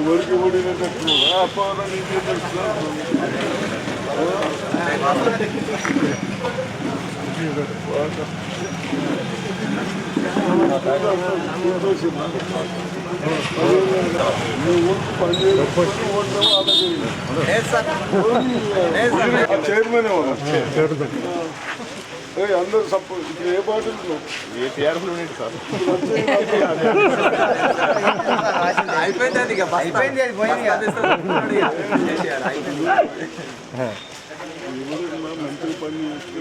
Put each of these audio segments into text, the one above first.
ఎవరికి ఓడినట్టు అప్ప నీకే తెలుసు. చైర్మన్ అందరూ సపోర్ట్. ఇప్పుడు ఏ పార్టీ ఏ టీఆర్ఎస్లో సార్ అయిపోయింది మంత్రి పని చేస్తే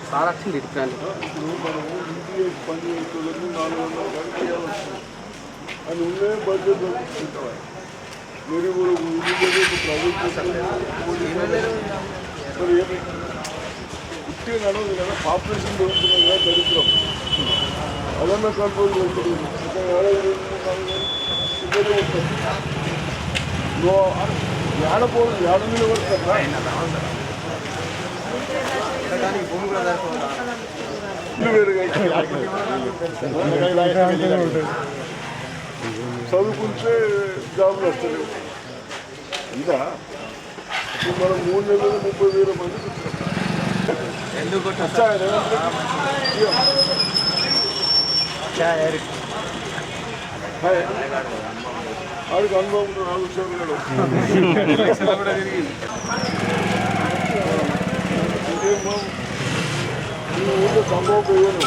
సార్ వచ్చింది మనం ఇంటికి పని చేసేందుకు 400 గంటలు అని ఉండే బడ్జెట్ దొరుకుతుంటారు. మీరు కూడా మరి ఏమి ఇట్టే నడవదు కదా, పాపులేషన్ పెరుగుతున్నాం కదా, దరిద్రం అదన్నా కంట్రోల్ చేస్తుంది. ఏడపోదు ఏడ నిలబడతారా చదువుకుంటే జాబులు వస్తలేవు. ఇంకా ఇప్పుడు మనం 3 నెలలు 30,000 మంది ఆడికి అనుభవం 4 సంవత్సరాలు ఇంకేం ఊళ్ళో సంభవం పోయాను.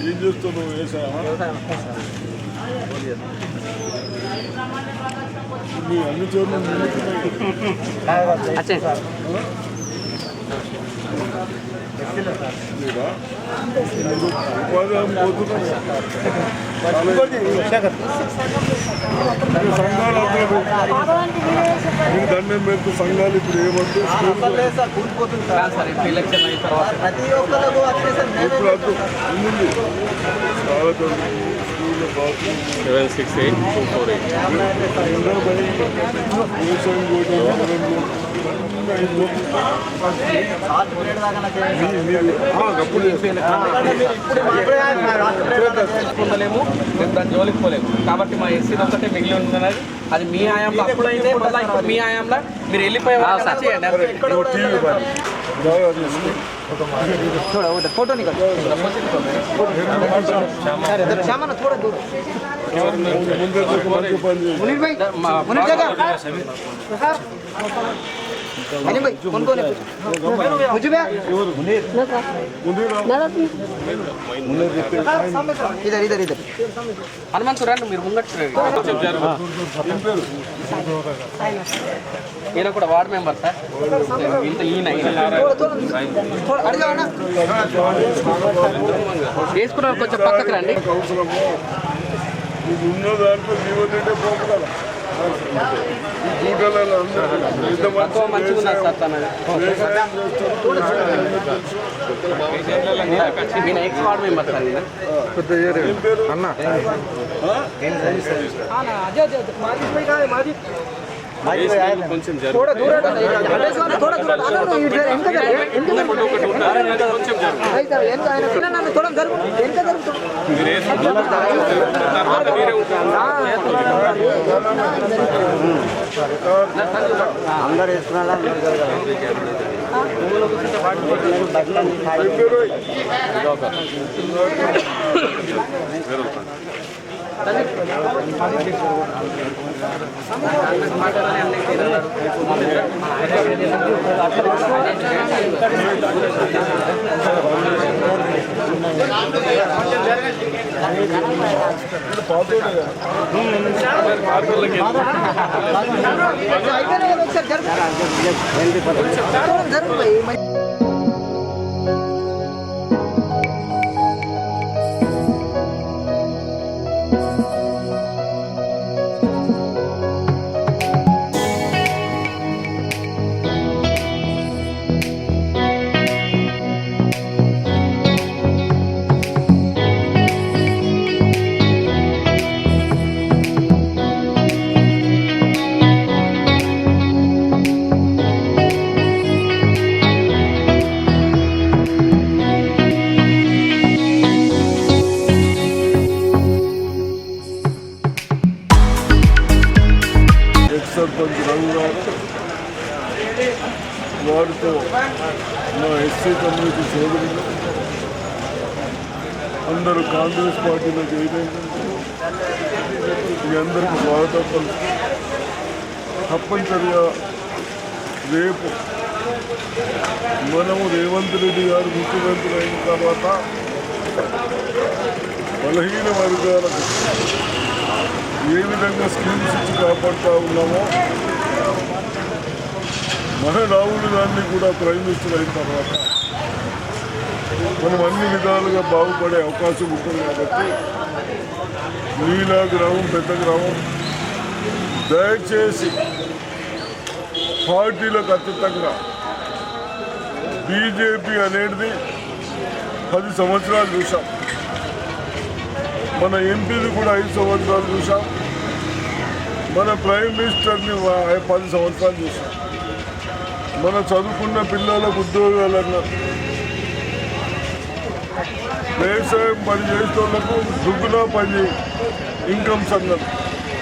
ఏం చేస్తున్నావు? వ్యవసాయం మీ అన్ని చోట్ల ఉపాధి హామీ పోతున్నాం. సంఘాలు మీకు దండం పెడుతూ సంఘాలు ఇప్పుడు ఏమంటే ముందు చాలా 76824 పొందలేము, మేము దాన్ని జోలికి పోలేము. కాబట్టి మా ఎస్సీ ఒకటే మిగిలి ఉన్నది. అది మీ హయాంలో అప్పుడైతే మళ్ళీ ఇప్పుడు మీ హయాంలో మీరు వెళ్ళిపోయే చేయండి. फोटो निकल श्यामा थोड़ा दूर मुनीर भाई मुनीर जगह अनिल भाई कौन कौन है मुझे भैया इधर इधर इधर हनुमंत రండి మీరు ముంగట్ ఈయన కూడా వార్డ్ మెంబర్ సార్. ఇంత ఈయన వేసుకున్న కొంచెం పక్కకు రండి. ఉన్న దాంట్లో జీవోదంటే పోగలరా మంచిగా ఉన్నారు సార్. తనది ఈయన ఎక్స్ వార్డ్ మెంబర్ సార్. అన్న కొంచెం थोड़ा दूर थोड़ा दूर అందరు వేసుకున్నా జరుగు మా ఎస్సీ కమ్యూనిటీ సోదరులు అందరూ కాంగ్రెస్ పార్టీలో చేయడం మీ అందరికీ స్వాగతం పలుకుతూ తప్పనిసరిగా రేపు మనము రేవంత్ రెడ్డి గారు ముఖ్యమంత్రి అయిన తర్వాత బలహీన వర్గాలకు ఏ విధంగా స్కీమ్స్ ఇచ్చి కాపాడుతూ ఉన్నామో మన రాహుల్ గాంధీ కూడా ప్రైమ్ మినిస్టర్ అయిన తర్వాత మనం అన్ని విధాలుగా బాగుపడే అవకాశం ఉంటుంది కాబట్టి నీలా గ్రామం పెద్ద గ్రామం దయచేసి పార్టీలకు అతీతంగా బీజేపీ అనేది 10 సంవత్సరాలు చూసాం, మన ఎంపీలు కూడా 5 సంవత్సరాలు చూసాం, మన ప్రైమ్ మినిస్టర్ని 10 సంవత్సరాలు చూసాం, మన చదువుకున్న పిల్లలకు ఉద్యోగాలు అన్నారు, వ్యవసాయం పని చేసేటోళ్లకు దుగ్గున పని ఇన్కమ్స్ అన్నారు,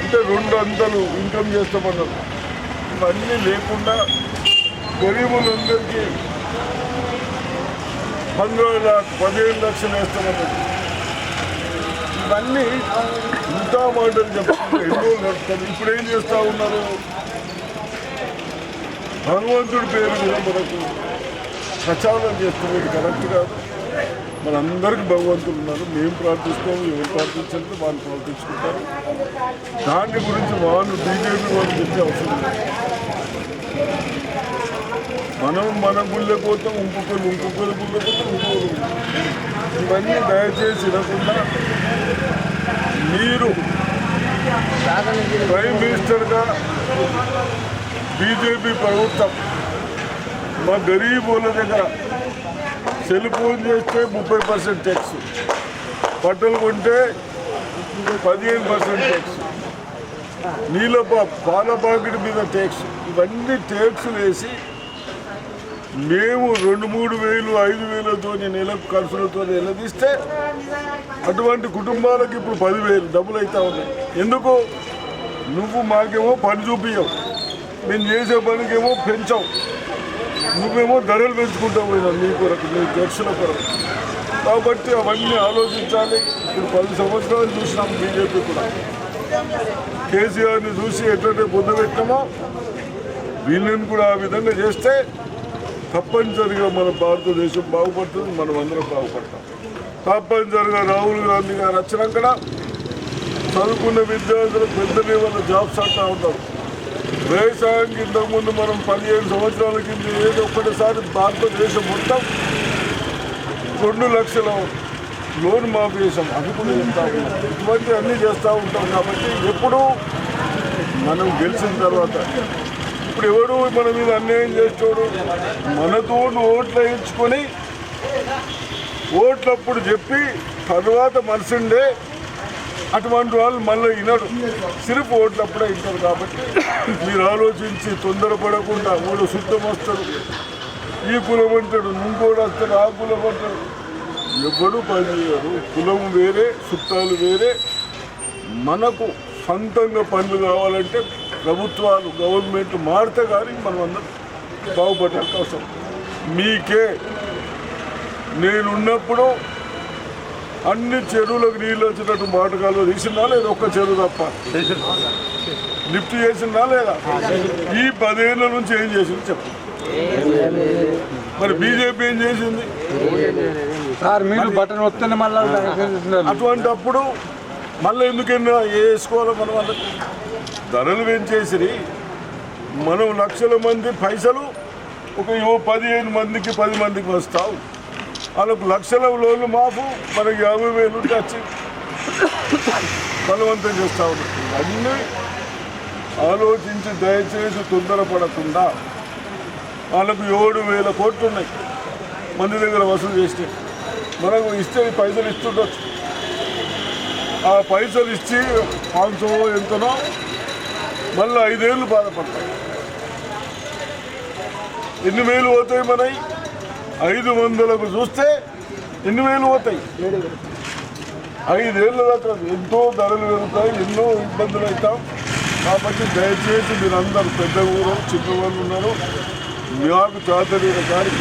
అంటే 2 అంతలు ఇన్కమ్ చేస్తామన్నారు. ఇవన్నీ లేకుండా గరీబులందరికీ 15 లక్షలు వేస్తామన్నారు. ఇవన్నీ ఇంత మాటలు చెప్తుంటే ఎన్నో నడుస్తారు. ఇప్పుడు ఏం చేస్తూ ఉన్నారు? భగవంతుడి పేరు మీద మనకు ప్రచారం చేస్తున్నారు. ఇది కరెక్ట్ కాదు. మనందరికీ భగవంతులు ఉన్నారు. మేము ప్రార్థిస్తాము, ఎవరు ప్రార్థించాలంటే వాళ్ళు ప్రార్థించుకుంటారు. దాని గురించి వాళ్ళు బీజేపీ వాళ్ళు చెప్పే అవసరం లేదు. మనం మన గుళ్ళే పోతాం, ఇంకొకరు గుళ్ళే పోతాం, ఇంకొకరు. ఇవన్నీ దయచేసి వినకుండా మీరు ప్రైమ్ మినిస్టర్గా బీజేపీ ప్రభుత్వం మా గరీబుల దగ్గర సెల్ ఫోన్ చేస్తే 30% ట్యాక్స్, బట్టలు కొంటే 15% ట్యాక్స్, నీళ్ళ పాల ప్యాకెట్ మీద ట్యాక్స్, ఇవన్నీ ట్యాక్స్లు వేసి మేము 2-3 వేలు 5 వేలతో నెలకు ఖర్చులతో నిలదీస్తే అటువంటి కుటుంబాలకు ఇప్పుడు 10,000 డబ్బులు అవుతా ఉన్నాయి. ఎందుకు? నువ్వు మాకేమో పని చూపించవు, మేము చేసే పనికేమో పెంచావు, నువ్వేమో ధరలు పెంచుకుంటావు పోయినావు నీ కొరకు, నీ ఖర్చుల కొరకు. కాబట్టి అవన్నీ ఆలోచించాలి. ఇప్పుడు 10 సంవత్సరాలు చూసినాం బీజేపీ కూడా. కేసీఆర్ని చూసి ఎట్లయితే పొందబెట్టామో వీళ్ళని కూడా ఆ విధంగా చేస్తే తప్పనిసరిగా మన భారతదేశం బాగుపడుతుంది, మనం అందరం బాగుపడతాం. తప్పనిసరిగా రాహుల్ గాంధీ గారు వచ్చినాక చదువుకున్న విద్యార్థులకు పెద్ద లెవెల్లో జాబ్స్ అంటూ ఉంటారు. వ్యవసాయానికి ఇంతకుముందు మనం 15 సంవత్సరాల కింద ఏదో ఒక్కటిసారి భారతదేశం మొత్తం 2 లక్షల లోన్ మాఫీ చేసాం. అది కూడా చెప్తా ఉన్నాం. ఇటువంటి అన్నీ చేస్తూ ఉంటాం. కాబట్టి ఎప్పుడూ మనం గెలిచిన తర్వాత ఇప్పుడు ఎవడు మన మీద అన్యాయం చేస్తాడు? మనతో ఓట్లు వేయించుకొని ఓట్లప్పుడు చెప్పి తర్వాత మనసుండే అటువంటి వాళ్ళు మళ్ళీ వినడు, సిరిపు ఓట్లప్పుడే వింటారు. కాబట్టి మీరు ఆలోచించి తొందరపడకుండా మూడు శుద్ధం వస్తారు, ఈ కులం అంటాడు, ఇంకోటి వస్తాడు, ఆ కులం అంటాడు. ఎవడు పనిచేయరు. కులం వేరే, చుట్టాలు వేరే. మనకు సొంతంగా పనులు కావాలంటే ప్రభుత్వాలు గవర్నమెంట్ మారితే కానీ మనం అందరం బాగుపడడానికి అవసరం. మీకే నేనున్నప్పుడు అన్ని చెరువులకు నీళ్ళు వచ్చినట్టు మాటకాలు తీసిందా లేదా? ఒక్క చెరువు తప్ప లిఫ్ట్ చేసిందా లేదా? ఈ 10 ఏళ్ళ నుంచి ఏం చేసింది చెప్పు. మరి బీజేపీ ఏం చేసింది? అటువంటిప్పుడు మళ్ళీ ఎందుకైనా వేసుకోవాలో మనం వాళ్ళకి ధరలు పెంచేసి మనం లక్షల మంది పైసలు ఒక 15 మందికి 10 మందికి వస్తావు. వాళ్ళకు లక్షల లోన్లు మాపు, మనకి 50,000 ఉంటే వచ్చి బలవంతం చేస్తూ ఉంటాం. అన్నీ ఆలోచించి దయచేసి తొందరపడకుండా వాళ్ళకు 7,000 కోట్లు ఉన్నాయి మంది దగ్గర వసూలు చేస్తే, మనకు ఇస్తే పైసలు ఇస్తుండొచ్చు. ఆ పైసలు ఇచ్చి 500 ఎంతనో మళ్ళీ 5 ఏళ్ళు బాధపడతాయి. ఎన్ని వేలు పోతాయి? మనవి 500కు చూస్తే ఎన్ని వేలు పోతాయి? 5 ఏళ్ళ దాకా ఎంతో ధరలు పెరుగుతాయి, ఎన్నో ఇబ్బందులు అవుతాం. కాబట్టి దయచేసి మీరందరూ పెద్ద ఊరు చిన్న వాళ్ళు ఉన్నారు, మాకు చాతరీన కానీ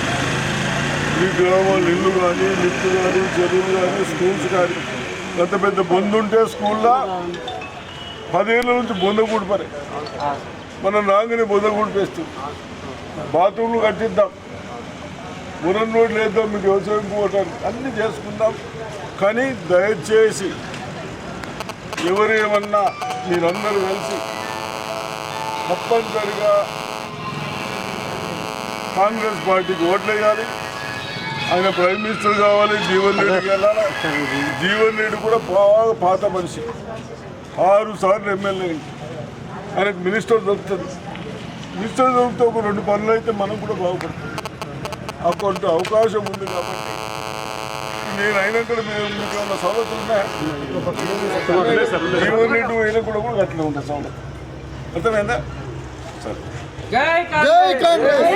మీ గ్రామాలు ఇల్లు కానీ లిఫ్ట్ కానీ చెరువులు కానీ స్కూల్స్ కానీ పెద్ద పెద్ద బొందు ఉంటే స్కూల్లో 10 ఏళ్ళ నుంచి బొంద కూడిపరే మనం రాగానే బొంద కూడిపేస్తుంది. బాత్రూమ్లు కట్టిద్దాం, మురం రోడ్లు వేద్దాం, మీకు వ్యవసాయం పోవటానికి అన్నీ చేసుకుందాం. కానీ దయచేసి ఎవరు ఏమన్నా మీరందరూ కలిసి తప్పనిసరిగా కాంగ్రెస్ పార్టీకి ఓట్లు వేయాలి. ఆయన ప్రైమ్ మినిస్టర్ కావాలి. జీవన్ రెడ్డికి వెళ్ళాలి. జీవన్ రెడ్డి కూడా బాగా పాత మనిషి, 6 సార్లు ఎమ్మెల్యే. ఆయనకు మినిస్టర్ దొరుకుతుంది. మినిస్టర్ దొరికితే ఒక 2 పనులు అయితే మనం కూడా బాగుపడుతుంది. అటువంటి అవకాశం ఉంది కాబట్టి నేను అయినాక మీకు ఏమన్నా సవలతులు ఉన్నాయా? జీవన్ రెడ్డి అయినా కూడా అట్లా ఉంటుంది సవలతు. అర్థమైందా? సరే. జై కాంగ్రెస్.